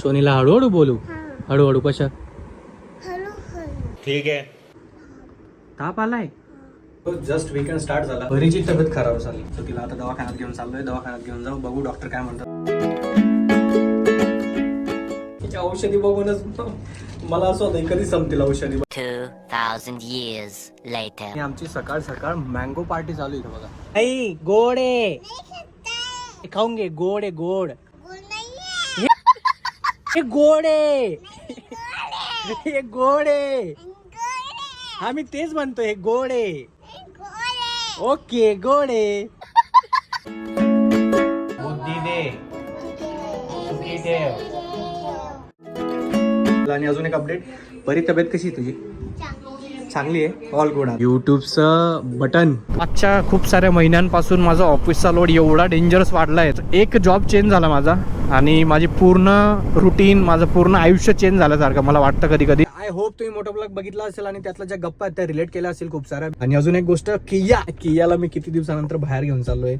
सोनीला हळूहळू बोलू. हळूहळू कशा? ठीक आहे. ताप आलाय. जस्ट वीकेंड स्टार्ट झाला. बरीची तब्येत खराब झाली, तर तिला आता दवाखान्यात घेऊन चाललोय. दवाखान्यात घेऊन जाऊ, बघू डॉक्टर काय म्हणतात. तिच्या औषधी बघूनच मला असं होतं कधी संपतील औषधी. 2000 years later. आमची सकाळ सकाळ मँगो पार्टी चालू आहे बघा. आई गोड आहे, खाऊन घे. गोड आहे, गोड. हे गोड आहे, हे गोड आहे. हा मी तेच म्हणतो, हे गोड आहे. ओके गोड आहे. बुद्धी दे, सुखी ठेव. आणि अजून एक अपडेट, बरी तब्येत कशी आहे तुझी? चांगली आहे, ऑल गुड. युट्यूबचं बटन. मागच्या खूप साऱ्या महिन्यांपासून माझा ऑफिसचा लोड एवढा डेंजरस वाढला आहे. एक जॉब चेंज झाला माझा आणि माझी पूर्ण रुटीन, माझं पूर्ण आयुष्य चेंज झाल्यासारखं मला वाटतं कधी कधी. आय होप तुम्ही मोठा ब्लॉग बघितला असेल आणि त्यातल्या ज्या गप्पा आहेत त्या रिलेट केल्या असेल खूप साऱ्या. आणि अजून एक गोष्ट, कियाला मी किती दिवसानंतर बाहेर घेऊन चाललोय.